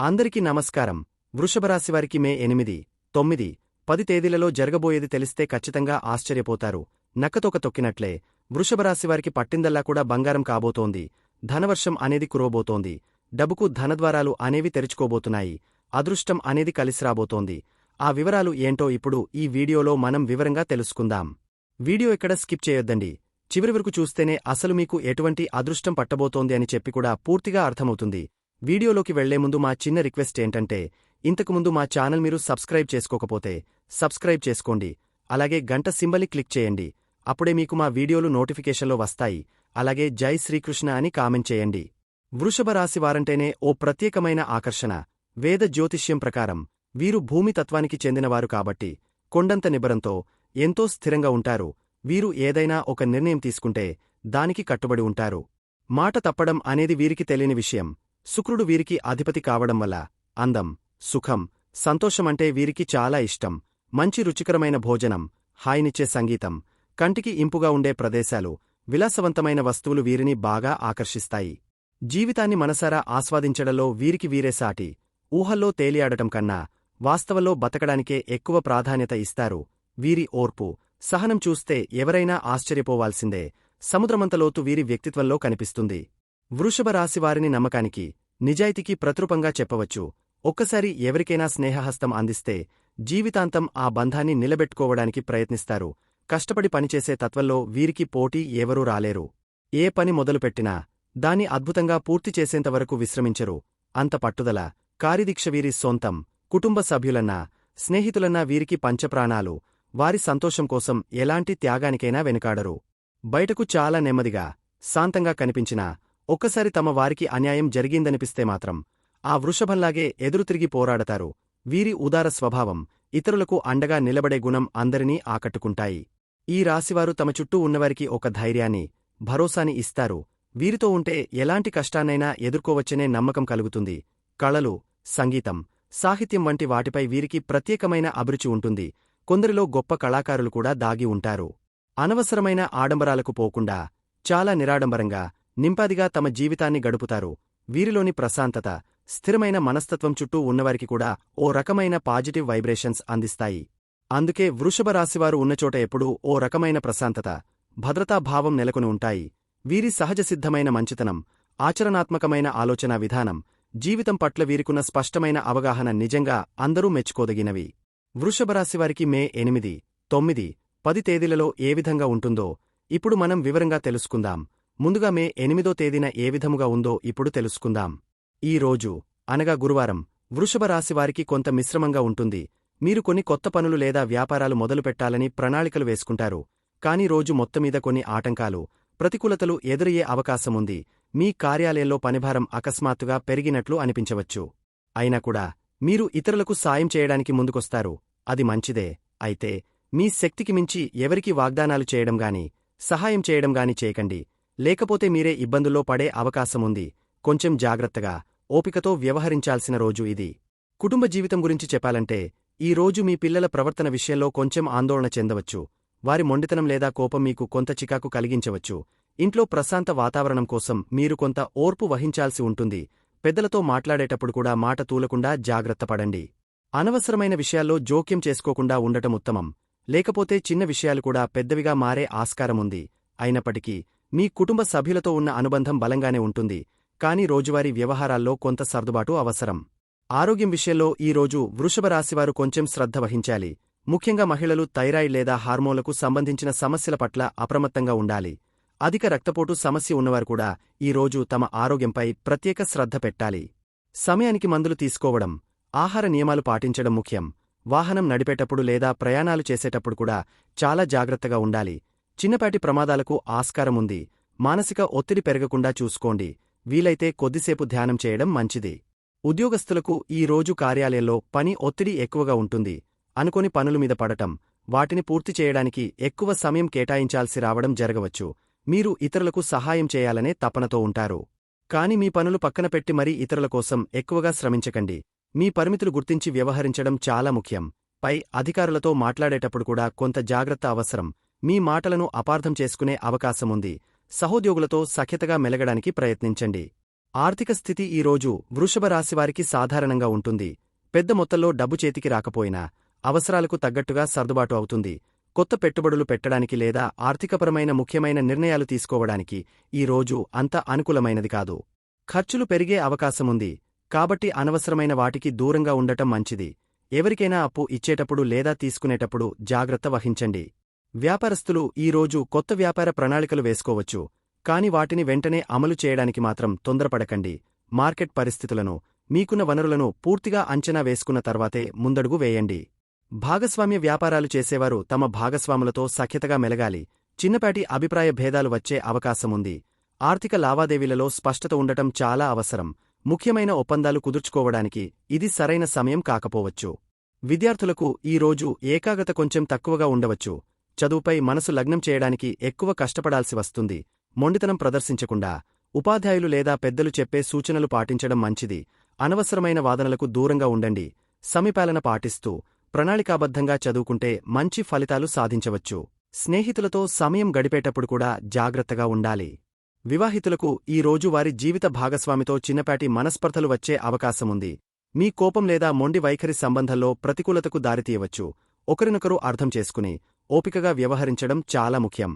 అందరికీ నమస్కారం. వృషభరాశివారికి మే 8, 9, 10 తేదీలలో జరగబోయేది తెలిస్తే ఖచ్చితంగా ఆశ్చర్యపోతారు. నక్కతోక తొక్కినట్లే వృషభరాశివారికి పట్టిందల్లా కూడా బంగారం కాబోతోంది. ధనవర్షం అనేది కురవబోతోంది. డబ్బుకు ధనద్వారాలు అనేవి తెరుచుకోబోతున్నాయి. అదృష్టం అనేది కలిసిరాబోతోంది. ఆ వివరాలు ఏంటో ఇప్పుడు ఈ వీడియోలో మనం వివరంగా తెలుసుకుందాం. వీడియో ఎక్కడ స్కిప్ చేయొద్దండి. చివరి వరకు చూస్తేనే అసలు మీకు ఎటువంటి అదృష్టం పట్టబోతోంది అని చెప్పి కూడా పూర్తిగా అర్థమవుతుంది. వీడియోలోకి వెళ్లే ముందు మా చిన్న రిక్వెస్ట్ ఏంటంటే, ఇంతకుముందు మా ఛానల్ మీరు సబ్స్క్రైబ్ చేసుకోకపోతే సబ్స్క్రైబ్ చేసుకోండి. అలాగే గంట సింబల్ని క్లిక్ చేయండి. అప్పుడే మీకు మా వీడియోలు నోటిఫికేషన్లో వస్తాయి. అలాగే జై శ్రీకృష్ణ అని కామెంట్ చేయండి. వృషభ రాశి వారంటేనే ఓ ప్రత్యేకమైన ఆకర్షణ. వేద జ్యోతిష్యం ప్రకారం వీరు భూమి తత్వానికి చెందినవారు కాబట్టి కొండంత నిబరంతో ఎంతో స్థిరంగా ఉంటారు. వీరు ఏదైనా ఒక నిర్ణయం తీసుకుంటే దానికి కట్టుబడి ఉంటారు. మాట తప్పడం అనేది వీరికి తెలియని విషయం. శుక్రుడు వీరికి అధిపతి కావడం వల్ల అందం, సుఖం, సంతోషమంటే వీరికి చాలా ఇష్టం. మంచి రుచికరమైన భోజనం, హాయినిచ్చే సంగీతం, కంటికి ఇంపుగా ఉండే ప్రదేశాలు, విలాసవంతమైన వస్తువులు వీరిని బాగా ఆకర్షిస్తాయి. జీవితాన్ని మనసారా ఆస్వాదించడంలో వీరికి వీరే సాటి. ఊహల్లో తేలియాడటం కన్నా వాస్తవంలో బతకడానికే ఎక్కువ ప్రాధాన్యత ఇస్తారు. వీరి ఓర్పు, సహనం చూస్తే ఎవరైనా ఆశ్చర్యపోవాల్సిందే. సముద్రమంతలోతు వీరి వ్యక్తిత్వంలో కనిపిస్తుంది. వృషభ రాశివారిని నమ్మకానికి, నిజాయితీకి ప్రతిరూపంగా చెప్పవచ్చు. ఒక్కసారి ఎవరికైనా స్నేహహస్తం అందిస్తే జీవితాంతం ఆ బంధాన్ని నిలబెట్టుకోవడానికి ప్రయత్నిస్తారు. కష్టపడి పనిచేసే తత్వంలో వీరికి పోటీ ఎవరూ రాలేరు. ఏ పని మొదలుపెట్టినా దాన్ని అద్భుతంగా పూర్తి చేసేంతవరకు విశ్రమించరు. అంత పట్టుదల, కార్యదీక్ష వీరి సొంతం. కుటుంబ సభ్యులన్నా, స్నేహితులన్నా వీరికి పంచప్రాణాలు. వారి సంతోషం కోసం ఎలాంటి త్యాగానికైనా వెనుకాడరు. బయటకు చాలా నెమ్మదిగా, శాంతంగా కనిపించినా ఒక్కసారి తమ వారికి అన్యాయం జరిగిందనిపిస్తే మాత్రం ఆ వృషభంలాగే ఎదురుతిరిగి పోరాడతారు. వీరి ఉదార స్వభావం, ఇతరులకు అండగా నిలబడే గుణం అందరినీ ఆకట్టుకుంటాయి. ఈ రాశివారు తమ చుట్టూ ఉన్నవారికి ఒక ధైర్యాన్ని, భరోసాని ఇస్తారు. వీరితో ఉంటే ఎలాంటి కష్టాన్నైనా ఎదుర్కోవచ్చనే నమ్మకం కలుగుతుంది. కళలు, సంగీతం, సాహిత్యం వంటి వాటిపై వీరికి ప్రత్యేకమైన అభిరుచి ఉంటుంది. కొందరిలో గొప్ప కళాకారులు కూడా దాగి ఉంటారు. అనవసరమైన ఆడంబరాలకు పోకుండా చాలా నిరాడంబరంగా, నింపాదిగా తమ జీవితాన్ని గడుపుతారు. వీరిలోని ప్రశాంతత, స్థిరమైన మనస్తత్వం చుట్టూ ఉన్నవారికి కూడా ఓ రకమైన పాజిటివ్ వైబ్రేషన్స్ అందిస్తాయి. అందుకే వృషభ రాశివారు ఉన్నచోట ఎప్పుడూ ఓ రకమైన ప్రశాంతత, భద్రతాభావం నెలకొని ఉంటాయి. వీరి సహజసిద్ధమైన మంచితనం, ఆచరణాత్మకమైన ఆలోచనా విధానం, జీవితం పట్ల వీరికున్న స్పష్టమైన అవగాహన నిజంగా అందరూ మెచ్చుకోదగినవి. వృషభరాశివారికి మే 8, 9, 10 తేదీలలో ఏ విధంగా ఉంటుందో ఇప్పుడు మనం వివరంగా తెలుసుకుందాం. ముందుగా మే 8వ తేదీన ఏ విధముగా ఉందో ఇప్పుడు తెలుసుకుందాం. ఈ రోజు అనగా గురువారం వృషభ రాశివారికి కొంత మిశ్రమంగా ఉంటుంది. మీరు కొన్ని కొత్త పనులు లేదా వ్యాపారాలు మొదలుపెట్టాలని ప్రణాళికలు వేసుకుంటారు. కానీ రోజు మొత్తమీద కొన్ని ఆటంకాలు, ప్రతికూలతలు ఎదురయ్యే అవకాశముంది. మీ కార్యాలయంలో పనిభారం అకస్మాత్తుగా పెరిగినట్లు అనిపించవచ్చు. అయినా కూడా మీరు ఇతరులకు సాయం చేయడానికి ముందుకొస్తారు. అది మంచిదే. అయితే మీ శక్తికి మించి ఎవరికి వాగ్దానాలు చేయడంగాని, సహాయం చేయడంగాని చేయకండి. లేకపోతే మీరే ఇబ్బందుల్లో పడే అవకాశముంది. కొంచెం జాగ్రత్తగా, ఓపికతో వ్యవహరించాల్సిన రోజు ఇది. కుటుంబ జీవితం గురించి చెప్పాలంటే ఈ రోజు మీ పిల్లల ప్రవర్తన విషయంలో కొంచెం ఆందోళన చెందవచ్చు. వారి మొండితనం లేదా కోపం మీకు కొంత చికాకు కలిగించవచ్చు. ఇంట్లో ప్రశాంత వాతావరణం కోసం మీరు కొంత ఓర్పు వహించాల్సి ఉంటుంది. పెద్దలతో మాట్లాడేటప్పుడు కూడా మాట తూలకుండా జాగ్రత్తపడండి. అనవసరమైన విషయాల్లో జోక్యం చేసుకోకుండా ఉండటం ఉత్తమం. లేకపోతే చిన్న విషయాలు కూడా పెద్దవిగా మారే ఆస్కారముంది. అయినప్పటికీ మీ కుటుంబ సభ్యులతో ఉన్న అనుబంధం బలంగానే ఉంటుంది. కానీ రోజువారీ వ్యవహారాల్లో కొంత సర్దుబాటు అవసరం. ఆరోగ్యం విషయంలో ఈ రోజు వృషభ రాశివారు కొంచెం శ్రద్ధ వహించాలి. ముఖ్యంగా మహిళలు థైరాయిడ్ లేదా హార్మోన్లకు సంబంధించిన సమస్యల పట్ల అప్రమత్తంగా ఉండాలి. అధిక రక్తపోటు సమస్య ఉన్నవారు కూడా ఈ రోజు తమ ఆరోగ్యంపై ప్రత్యేక శ్రద్ధ పెట్టాలి. సమయానికి మందులు తీసుకోవడం, ఆహార నియమాలు పాటించడం ముఖ్యం. వాహనం నడిపేటప్పుడు లేదా ప్రయాణాలు చేసేటప్పుడు కూడా చాలా జాగ్రత్తగా ఉండాలి. చిన్నపాటి ప్రమాదాలకు ఆస్కారముంది. మానసిక ఒత్తిడి పెరగకుండా చూసుకోండి. వీలైతే కొద్దిసేపు ధ్యానం చేయడం మంచిది. ఉద్యోగస్తులకు ఈ రోజు కార్యాలయంలో పని ఒత్తిడి ఎక్కువగా ఉంటుంది. అనుకోని పనుల మీద పడటం, వాటిని పూర్తి చేయడానికి ఎక్కువ సమయం కేటాయించాల్సి రావడం జరగవచ్చు. మీరు ఇతరులకు సహాయం చేయాలనే తపనతో ఉంటారు. కాని మీ పనులు పక్కన పెట్టి మరీ ఇతరుల కోసం ఎక్కువగా శ్రమించకండి. మీ పరిమితులు గుర్తించి వ్యవహరించడం చాలా ముఖ్యం. పై అధికారులతో మాట్లాడేటప్పుడు కూడా కొంత జాగ్రత్త అవసరం. మీ మాటలను అపార్థం చేసుకునే అవకాశముంది. సహోద్యోగులతో సఖ్యతగా మెలగడానికి ప్రయత్నించండి. ఆర్థిక స్థితి ఈరోజు వృషభ రాశివారికి సాధారణంగా ఉంటుంది. పెద్ద మొత్తంలో డబ్బు చేతికి రాకపోయినా అవసరాలకు తగ్గట్టుగా సర్దుబాటు అవుతుంది. కొత్త పెట్టుబడులు పెట్టడానికి లేదా ఆర్థికపరమైన ముఖ్యమైన నిర్ణయాలు తీసుకోవడానికి ఈ రోజు అంత అనుకూలమైనది కాదు. ఖర్చులు పెరిగే అవకాశముంది, కాబట్టి అనవసరమైన వాటికి దూరంగా ఉండటం మంచిది. ఎవరికైనా అప్పు ఇచ్చేటప్పుడు లేదా తీసుకునేటప్పుడు జాగ్రత్త వహించండి. వ్యాపారస్తులు ఈరోజు కొత్త వ్యాపార ప్రణాళికలు వేసుకోవచ్చు, కాని వాటిని వెంటనే అమలు చేయడానికి మాత్రం తొందరపడకండి. మార్కెట్ పరిస్థితులను, మీకున్న వనరులను పూర్తిగా అంచనా వేసుకున్న తర్వాతే ముందడుగు వేయండి. భాగస్వామ్య వ్యాపారాలు చేసేవారు తమ భాగస్వాములతో సఖ్యతగా మెలగాలి. చిన్నపాటి అభిప్రాయ భేదాలు వచ్చే అవకాశముంది. ఆర్థిక లావాదేవీలలో స్పష్టత ఉండటం చాలా అవసరం. ముఖ్యమైన ఒప్పందాలు కుదుర్చుకోవడానికి ఇది సరైన సమయం కాకపోవచ్చు. విద్యార్థులకు ఈ రోజు ఏకాగ్రత కొంచెం తక్కువగా ఉండవచ్చు. చదువుపై మనసు లగ్నం చేయడానికి ఎక్కువ కష్టపడాల్సి వస్తుంది. మొండితనం ప్రదర్శించకుండా ఉపాధ్యాయులు లేదా పెద్దలు చెప్పే సూచనలు పాటించడం మంచిది. అనవసరమైన వాదనలకు దూరంగా ఉండండి. సమయపాలన పాటిస్తూ ప్రణాళికాబద్ధంగా చదువుకుంటే మంచి ఫలితాలు సాధించవచ్చు. స్నేహితులతో సమయం గడిపేటప్పుడు కూడా జాగ్రత్తగా ఉండాలి. వివాహితులకు ఈ రోజు వారి జీవిత భాగస్వామితో చిన్నపాటి మనస్పర్ధలు వచ్చే అవకాశముంది. మీ కోపం లేదా మొండి వైఖరి సంబంధంలో ప్రతికూలతకు దారితీయవచ్చు. ఒకరినొకరు అర్థం చేసుకుని ఓపికగా వ్యవహరించడం చాలా ముఖ్యం.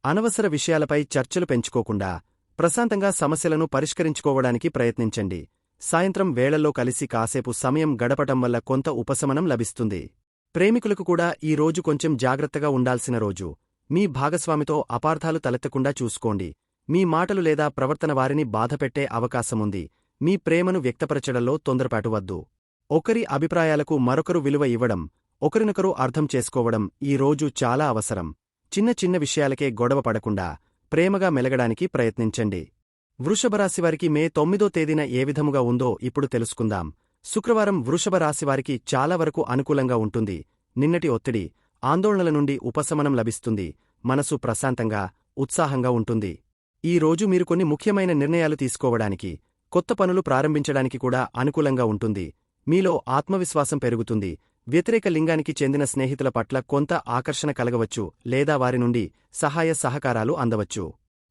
అనవసర విషయాలపై చర్చలు పెంచుకోకుండా ప్రశాంతంగా సమస్యలను పరిష్కరించుకోవడానికి ప్రయత్నించండి. సాయంత్రం వేళల్లో కలిసి కాసేపు సమయం గడపటం వల్ల కొంత ఉపశమనం లభిస్తుంది. ప్రేమికులకు కూడా ఈ రోజు కొంచెం జాగ్రత్తగా ఉండాల్సిన రోజు. మీ భాగస్వామితో అపార్థాలు తలెత్తకుండా చూసుకోండి. మీ మాటలు లేదా ప్రవర్తన వారిని బాధపెట్టే అవకాశముంది. మీ ప్రేమను వ్యక్తపరచడంలో తొందరపాటు వద్దు. ఒకరి అభిప్రాయాలకు మరొకరు విలువ ఇవ్వడం, ఒకరినొకరు అర్థం చేసుకోవడం ఈ రోజు చాలా అవసరం. చిన్న చిన్న విషయాలకే గొడవ పడకుండా ప్రేమగా మెలగడానికి ప్రయత్నించండి. వృషభరాశివారికి మే 9వ తేదీన ఏ విధముగా ఉందో ఇప్పుడు తెలుసుకుందాం. శుక్రవారం వృషభరాశివారికి చాలా వరకు అనుకూలంగా ఉంటుంది. నిన్నటి ఒత్తిడి, ఆందోళనల నుండి ఉపశమనం లభిస్తుంది. మనసు ప్రశాంతంగా, ఉత్సాహంగా ఉంటుంది. ఈ రోజు మీరు కొన్ని ముఖ్యమైన నిర్ణయాలు తీసుకోవడానికి, కొత్త పనులు ప్రారంభించడానికి కూడా అనుకూలంగా ఉంటుంది. మీలో ఆత్మవిశ్వాసం పెరుగుతుంది. వ్యతిరేక లింగానికి చెందిన స్నేహితుల పట్ల కొంత ఆకర్షణ కలగవచ్చు లేదా వారి నుండి సహాయ సహకారాలు అందవచ్చు.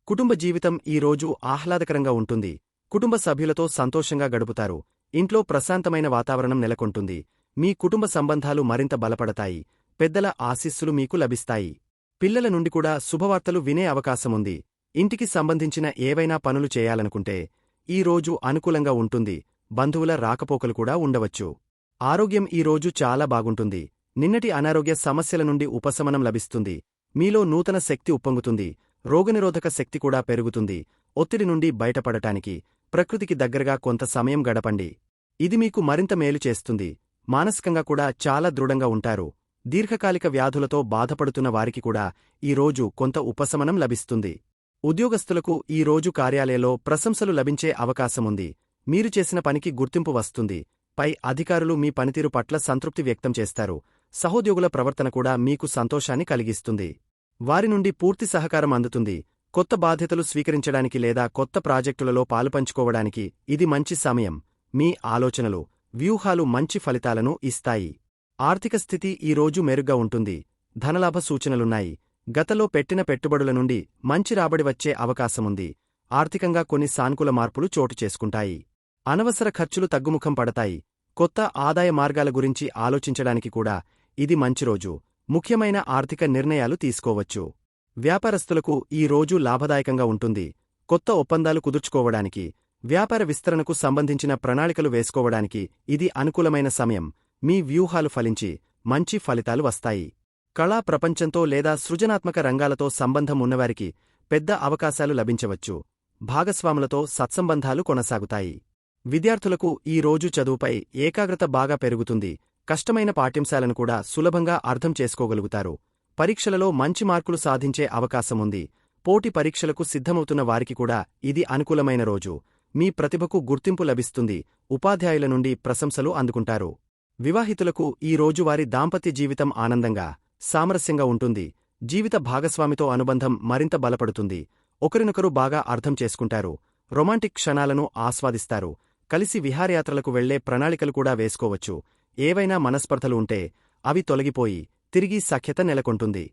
కుటుంబ జీవితం ఈ రోజు ఆహ్లాదకరంగా ఉంటుంది. కుటుంబ సభ్యులతో సంతోషంగా గడుపుతారు. ఇంట్లో ప్రశాంతమైన వాతావరణం నెలకొంటుంది. మీ కుటుంబ సంబంధాలు మరింత బలపడతాయి. పెద్దల ఆశీస్సులు మీకు లభిస్తాయి. పిల్లల నుండి కూడా శుభవార్తలు వినే అవకాశముంది. ఇంటికి సంబంధించిన ఏవైనా పనులు చేయాలనుకుంటే ఈ రోజు అనుకూలంగా ఉంటుంది. బంధువుల రాకపోకలు కూడా ఉండవచ్చు. ఆరోగ్యం ఈ రోజు చాలా బాగుంటుంది. నిన్నటి అనారోగ్య సమస్యల నుండి ఉపశమనం లభిస్తుంది. మీలో నూతన శక్తి ఉప్పొంగుతుంది. రోగనిరోధక శక్తి కూడా పెరుగుతుంది. ఒత్తిడి నుండి బయటపడటానికి ప్రకృతికి దగ్గరగా కొంత సమయం గడపండి. ఇది మీకు మరింత మేలు చేస్తుంది. మానసికంగా కూడా చాలా దృఢంగా ఉంటారు. దీర్ఘకాలిక వ్యాధులతో బాధపడుతున్న వారికి కూడా ఈ రోజు కొంత ఉపశమనం లభిస్తుంది. ఉద్యోగస్తులకు ఈ రోజు కార్యాలయంలో ప్రశంసలు లభించే అవకాశముంది. మీరు చేసిన పనికి గుర్తింపు వస్తుంది. పై అధికారులు మీ పనితీరు పట్ల సంతృప్తి వ్యక్తం చేస్తారు. సహోద్యోగుల ప్రవర్తన కూడా మీకు సంతోషాన్ని కలిగిస్తుంది. వారి నుండి పూర్తి సహకారం అందుతుంది. కొత్త బాధ్యతలు స్వీకరించడానికి లేదా కొత్త ప్రాజెక్టులలో పాలుపంచుకోవడానికి ఇది మంచి సమయం. మీ ఆలోచనలు, వ్యూహాలు మంచి ఫలితాలను ఇస్తాయి. ఆర్థిక స్థితి ఈ రోజు మెరుగ్గా ఉంటుంది. ధనలాభ సూచనలున్నాయి. గతంలో పెట్టిన పెట్టుబడుల నుండి మంచి రాబడి వచ్చే అవకాశముంది. ఆర్థికంగా కొన్ని సానుకూల మార్పులు చోటు చేసుకుంటాయి. అనవసర ఖర్చులు తగ్గుముఖం పడతాయి. కొత్త ఆదాయ మార్గాల గురించి ఆలోచించడానికి కూడా ఇది మంచి రోజు. ముఖ్యమైన ఆర్థిక నిర్ణయాలు తీసుకోవచ్చు. వ్యాపారస్తులకు ఈ రోజు లాభదాయకంగా ఉంటుంది. కొత్త ఒప్పందాలు కుదుర్చుకోవడానికి, వ్యాపార విస్తరణకు సంబంధించిన ప్రణాళికలు వేసుకోవడానికి ఇది అనుకూలమైన సమయం. మీ వ్యూహాలు ఫలించి మంచి ఫలితాలు వస్తాయి. కళా ప్రపంచంతో లేదా సృజనాత్మక రంగాలతో సంబంధం ఉన్నవారికి పెద్ద అవకాశాలు లభించవచ్చు. భాగస్వాములతో సత్సంబంధాలు కొనసాగుతాయి. విద్యార్థులకు ఈ రోజు చదువుపై ఏకాగ్రత బాగా పెరుగుతుంది. కష్టమైన పాఠ్యాంశాలను కూడా సులభంగా అర్థం చేసుకోగలుగుతారు. పరీక్షలలో మంచి మార్కులు సాధించే అవకాశముంది. పోటీ పరీక్షలకు సిద్ధమవుతున్న వారికి కూడా ఇది అనుకూలమైన రోజు. మీ ప్రతిభకు గుర్తింపు లభిస్తుంది. ఉపాధ్యాయుల నుండి ప్రశంసలు అందుకుంటారు. వివాహితులకు ఈ రోజు వారి దాంపత్య జీవితం ఆనందంగా, సామరస్యంగా ఉంటుంది. జీవిత భాగస్వామితో అనుబంధం మరింత బలపడుతుంది. ఒకరినొకరు బాగా అర్థం చేసుకుంటారు. రొమాంటిక్ క్షణాలను ఆస్వాదిస్తారు. కలిసి విహారయాత్రలకు వెళ్లే ప్రణాళికలు కూడా వేసుకోవచ్చు. ఏవైనా మనస్పర్ధలు ఉంటే అవి తొలగిపోయి తిరిగి సఖ్యత నెలకొంటుంది.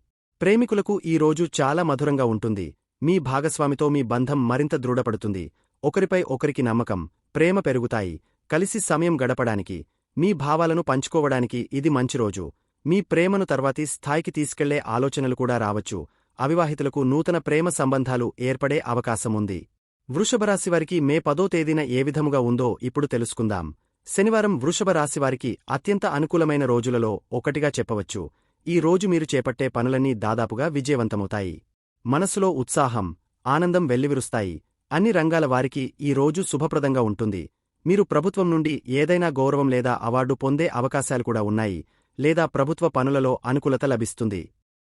ప్రేమికులకు ఈ రోజు చాలా మధురంగా ఉంటుంది. మీ భాగస్వామితో మీ బంధం మరింత దృఢపడుతుంది. ఒకరిపై ఒకరికి నమ్మకం, ప్రేమ పెరుగుతాయి. కలిసి సమయం గడపడానికి, మీ భావాలను పంచుకోవడానికి ఇది మంచి రోజు. మీ ప్రేమను తర్వాతి స్థాయికి తీసుకెళ్లే ఆలోచనలు కూడా రావచ్చు. అవివాహితులకు నూతన ప్రేమ సంబంధాలు ఏర్పడే అవకాశముంది. వృషభరాశివారికి మే 10వ తేదీన ఏ విధముగా ఉందో ఇప్పుడు తెలుసుకుందాం. శనివారం వృషభరాశివారికి అత్యంత అనుకూలమైన రోజులలో ఒకటిగా చెప్పవచ్చు. ఈ రోజు మీరు చేపట్టే పనులన్నీ దాదాపుగా విజయవంతమవుతాయి. మనసులో ఉత్సాహం, ఆనందం వెల్లివిరుస్తాయి. అన్ని రంగాల వారికి ఈ రోజు శుభప్రదంగా ఉంటుంది. మీరు ప్రభుత్వం నుండి ఏదైనా గౌరవం లేదా అవార్డు పొందే అవకాశాలు కూడా ఉన్నాయి, లేదా ప్రభుత్వ పనులలో అనుకూలత లభిస్తుంది.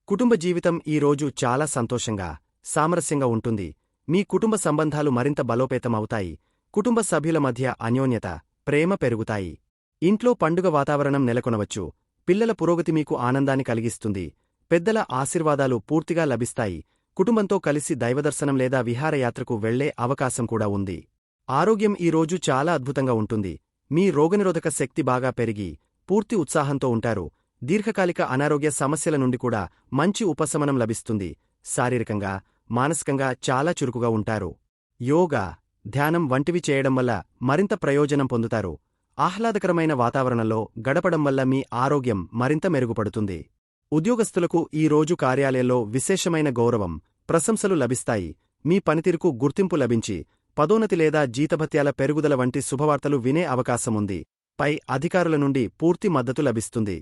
కుటుంబ జీవితం ఈ రోజు చాలా సంతోషంగా, సామరస్యంగా ఉంటుంది. మీ కుటుంబ సంబంధాలు మరింత బలోపేతమవుతాయి. కుటుంబ సభ్యుల మధ్య అన్యోన్యత, ప్రేమ పెరుగుతాయి. ఇంట్లో పండుగ వాతావరణం నెలకొనవచ్చు. పిల్లల పురోగతి మీకు ఆనందాన్ని కలిగిస్తుంది. పెద్దల ఆశీర్వాదాలు పూర్తిగా లభిస్తాయి. కుటుంబంతో కలిసి దైవదర్శనం లేదా విహారయాత్రకు వెళ్లే అవకాశం కూడా ఉంది. ఆరోగ్యం ఈ రోజు చాలా అద్భుతంగా ఉంటుంది. మీ రోగనిరోధక శక్తి బాగా పెరిగి, పూర్తి ఉత్సాహంతో ఉంటారు. దీర్ఘకాలిక అనారోగ్య సమస్యల నుండి కూడా మంచి ఉపశమనం లభిస్తుంది. శారీరకంగా, మానసికంగా చాలా చురుకుగా ఉంటారు. యోగా, ధ్యానం వంటివి చేయడం వల్ల మరింత ప్రయోజనం పొందుతారు. ఆహ్లాదకరమైన వాతావరణంలో గడపడం వల్ల మీ ఆరోగ్యం మరింత మెరుగుపడుతుంది. ఉద్యోగస్తులకు ఈ రోజు కార్యాలయంలో విశేషమైన గౌరవం, ప్రశంసలు లభిస్తాయి. మీ పనితీరుకు గుర్తింపు లభించి, పదోన్నతి లేదా జీతభత్యాల పెరుగుదల వంటి శుభవార్తలు వినే అవకాశముంది. పై అధికారుల నుండి పూర్తి మద్దతు లభిస్తుంది.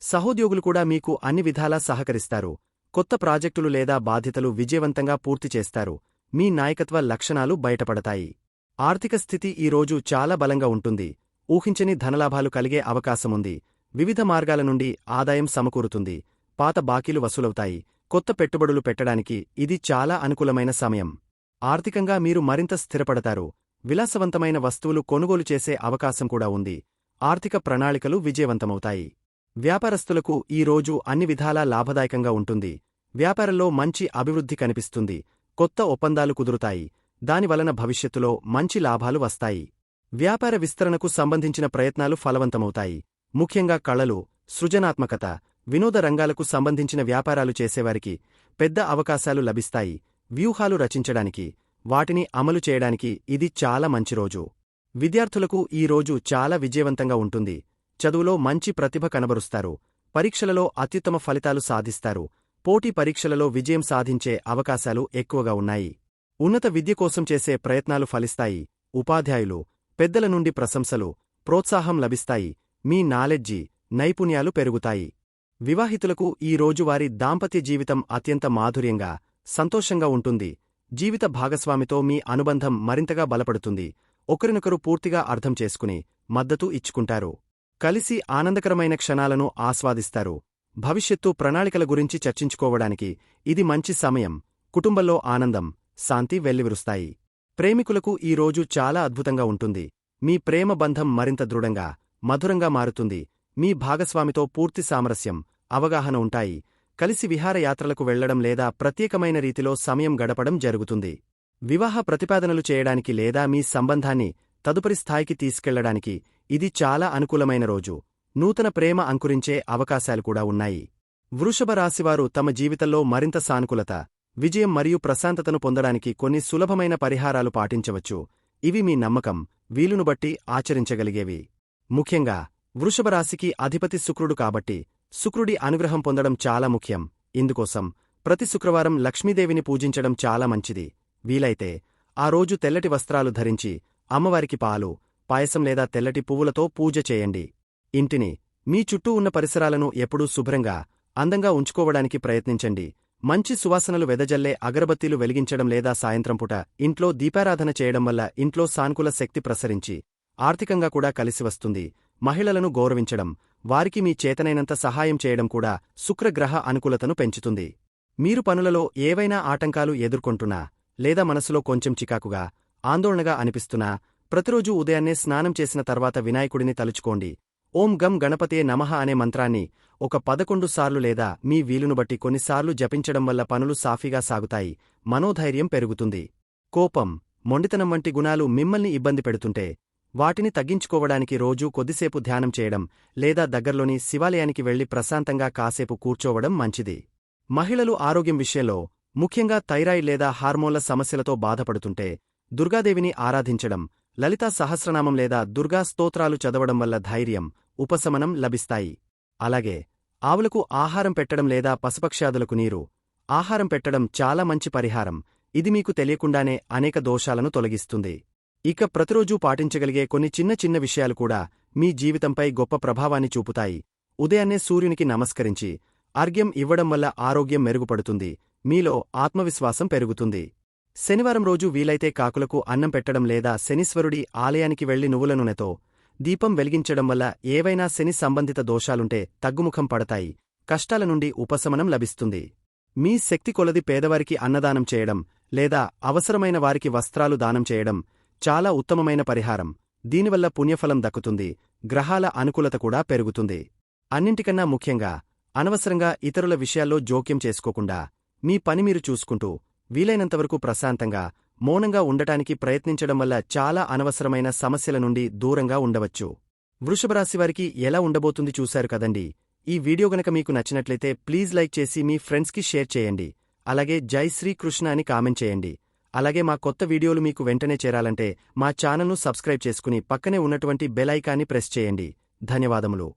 సహోద్యోగులు కూడా మీకు అన్ని విధాలా సహకరిస్తారు. కొత్త ప్రాజెక్టులు లేదా బాధ్యతలు విజయవంతంగా పూర్తి చేస్తారు. మీ నాయకత్వ లక్షణాలు బయటపడతాయి. ఆర్థిక స్థితి ఈ రోజు చాలా బలంగా ఉంటుంది. ఊహించని ధనలాభాలు కలిగే అవకాశముంది. వివిధ మార్గాల నుండి ఆదాయం సమకూరుతుంది. పాత బాకీలు వసూలవుతాయి. కొత్త పెట్టుబడులు పెట్టడానికి ఇది చాలా అనుకూలమైన సమయం. ఆర్థికంగా మీరు మరింత స్థిరపడతారు. విలాసవంతమైన వస్తువులు కొనుగోలు చేసే అవకాశం కూడా ఉంది. ఆర్థిక ప్రణాళికలు విజయవంతమవుతాయి. వ్యాపారస్తులకు ఈ రోజు అన్ని విధాలా లాభదాయకంగా ఉంటుంది. వ్యాపారంలో మంచి అభివృద్ధి కనిపిస్తుంది. కొత్త ఒప్పందాలు కుదురుతాయి. దానివలన భవిష్యత్తులో మంచి లాభాలు వస్తాయి. వ్యాపార విస్తరణకు సంబంధించిన ప్రయత్నాలు ఫలవంతమవుతాయి. ముఖ్యంగా కళలు, సృజనాత్మకత, వినోద రంగాలకు సంబంధించిన వ్యాపారాలు చేసేవారికి పెద్ద అవకాశాలు లభిస్తాయి. వ్యూహాలు రచించడానికి, వాటిని అమలు చేయడానికి ఇది చాలా మంచి రోజు. విద్యార్థులకు ఈ రోజు చాలా విజయవంతంగా ఉంటుంది. చదువులో మంచి ప్రతిభ కనబరుస్తారు. పరీక్షలలో అత్యుత్తమ ఫలితాలు సాధిస్తారు. పోటీ పరీక్షలలో విజయం సాధించే అవకాశాలు ఎక్కువగా ఉన్నాయి. ఉన్నత విద్య కోసం చేసే ప్రయత్నాలు ఫలిస్తాయి. ఉపాధ్యాయులు, పెద్దల నుండి ప్రశంసలు, ప్రోత్సాహం లభిస్తాయి. మీ నాలెడ్జి, నైపుణ్యాలు పెరుగుతాయి. వివాహితులకు ఈ రోజు వారి దాంపత్య జీవితం అత్యంత మాధుర్యంగా, సంతోషంగా ఉంటుంది. జీవిత భాగస్వామితో మీ అనుబంధం మరింతగా బలపడుతుంది. ఒకరినొకరు పూర్తిగా అర్థం చేసుకుని, మద్దతు ఇచ్చుకుంటారు. కలిసి ఆనందకరమైన క్షణాలను ఆస్వాదిస్తారు. భవిష్యత్తు ప్రణాళికల గురించి చర్చించుకోవడానికి ఇది మంచి సమయం. కుటుంబంలో ఆనందం, శాంతి వెల్లివిరుస్తాయి. ప్రేమికులకు ఈ రోజు చాలా అద్భుతంగా ఉంటుంది. మీ ప్రేమ బంధం మరింత దృఢంగా, మధురంగా మారుతుంది. మీ భాగస్వామితో పూర్తి సామరస్యం, అవగాహన ఉంటాయి. కలిసి విహారయాత్రలకు వెళ్లడం లేదా ప్రత్యేకమైన రీతిలో సమయం గడపడం జరుగుతుంది. వివాహ ప్రతిపాదనలు చేయడానికి లేదా మీ సంబంధాన్ని తదుపరి స్థాయికి తీసుకెళ్లడానికి ఇది చాలా అనుకూలమైన రోజు. నూతన ప్రేమ అంకురించే అవకాశాలు కూడా ఉన్నాయి. వృషభ రాశివారు తమ జీవితంలో మరింత సానుకూలత, విజయం మరియు ప్రశాంతతను పొందడానికి కొన్ని సులభమైన పరిహారాలు పాటించవచ్చు. ఇవి మీ నమ్మకం, వీలును బట్టి ఆచరించగలిగేవి. ముఖ్యంగా వృషభరాశికి అధిపతి శుక్రుడు కాబట్టి శుక్రుడి అనుగ్రహం పొందడం చాలా ముఖ్యం. ఇందుకోసం ప్రతి శుక్రవారం లక్ష్మీదేవిని పూజించడం చాలా మంచిది. వీలైతే ఆ రోజు తెల్లటి వస్త్రాలు ధరించి అమ్మవారికి పాలు, పాయసం లేదా తెల్లటి పువ్వులతో పూజ చేయండి. ఇంటిని, మీ చుట్టూ ఉన్న పరిసరాలను ఎప్పుడూ శుభ్రంగా, అందంగా ఉంచుకోవడానికి ప్రయత్నించండి. మంచి సువాసనలు వెదజల్లే అగరబత్తీలు వెలిగించడం లేదా సాయంత్రం పూట ఇంట్లో దీపారాధన చేయడం వల్ల ఇంట్లో సానుకూల శక్తి ప్రసరించి ఆర్థికంగా కూడా కలిసివస్తుంది. మహిళలను గౌరవించడం, వారికి మీ చేతనైనంత సహాయం చేయడం కూడా శుక్రగ్రహ అనుకూలతను పెంచుతుంది. మీరు పనులలో ఏవైనా ఆటంకాలు ఎదుర్కొంటున్నా లేదా మనసులో కొంచెం చికాకుగా, ఆందోళనగా అనిపిస్తున్నా ప్రతిరోజూ ఉదయాన్నే స్నానం చేసిన తర్వాత వినాయకుడిని తలుచుకోండి. ఓం గం గణపతే నమః అనే మంత్రాన్ని ఒక 11 సార్లు లేదా మీ వీలును బట్టి కొన్నిసార్లు జపించడం వల్ల పనులు సాఫీగా సాగుతాయి. మనోధైర్యం పెరుగుతుంది. కోపం, మొండితనం వంటి గుణాలు మిమ్మల్ని ఇబ్బంది పెడుతుంటే వాటిని తగ్గించుకోవడానికి రోజూ కొద్దిసేపు ధ్యానం చేయడం లేదా దగ్గర్లోని శివాలయానికి వెళ్లి ప్రశాంతంగా కాసేపు కూర్చోవడం మంచిది. మహిళలు ఆరోగ్యం విషయంలో, ముఖ్యంగా థైరాయిడ్ లేదా హార్మోన్ల సమస్యలతో బాధపడుతుంటే దుర్గాదేవిని ఆరాధించడం, లలితా సహస్రనామం లేదా దుర్గా స్తోత్రాలు చదవడం వల్ల ధైర్యం, ఉపశమనం లభిస్తాయి. అలాగే ఆవులకు ఆహారం పెట్టడం లేదా పశుపక్ష్యాదులకు నీరు, ఆహారం పెట్టడం చాలా మంచి పరిహారం. ఇది మీకు తెలియకుండానే అనేక దోషాలను తొలగిస్తుంది. ఇక ప్రతిరోజూ పాటించగలిగే కొన్ని చిన్న చిన్న విషయాలు కూడా మీ జీవితంపై గొప్ప ప్రభావాన్ని చూపుతాయి. ఉదయాన్నే సూర్యునికి నమస్కరించి అర్ఘ్యం ఇవ్వడం వల్ల ఆరోగ్యం మెరుగుపడుతుంది, మీలో ఆత్మవిశ్వాసం పెరుగుతుంది. శనివారం రోజు వీలైతే కాకులకు అన్నం పెట్టడం లేదా శనీశ్వరుడి ఆలయానికి వెళ్లి నువ్వుల నూనెతో దీపం వెలిగించడం వల్ల ఏవైనా శని సంబంధిత దోషాలుంటే తగ్గుముఖం పడతాయి, కష్టాల నుండి ఉపశమనం లభిస్తుంది. మీ శక్తి కొలది పేదవారికి అన్నదానం చేయడం లేదా అవసరమైన వారికి వస్త్రాలు దానం చేయడం చాలా ఉత్తమమైన పరిహారం. దీనివల్ల పుణ్యఫలం దక్కుతుంది, గ్రహాల అనుకూలత కూడా పెరుగుతుంది. అన్నింటికన్నా ముఖ్యంగా అనవసరంగా ఇతరుల విషయాల్లో జోక్యం చేసుకోకుండా మీ పని మీరు చూసుకుంటూ వీలైనంతవరకు ప్రశాంతంగా, మౌనంగా ఉండటానికి ప్రయత్నించడం వల్ల చాలా అనవసరమైన సమస్యల నుండి దూరంగా ఉండవచ్చు. వృషభరాశివారికి ఎలా ఉండబోతుంది చూశారు కదండి. ఈ వీడియో గనక మీకు నచ్చినట్లయితే ప్లీజ్ లైక్ చేసి మీ ఫ్రెండ్స్కి షేర్ చేయండి. అలాగే జై శ్రీకృష్ణ అని కామెంట్ చేయండి. అలాగే మా కొత్త వీడియోలు మీకు వెంటనే చేరాలంటే మా ఛానల్ను సబ్స్క్రైబ్ చేసుకుని పక్కనే ఉన్నటువంటి బెల్ ఐకాన్ని ప్రెస్ చేయండి. ధన్యవాదములు.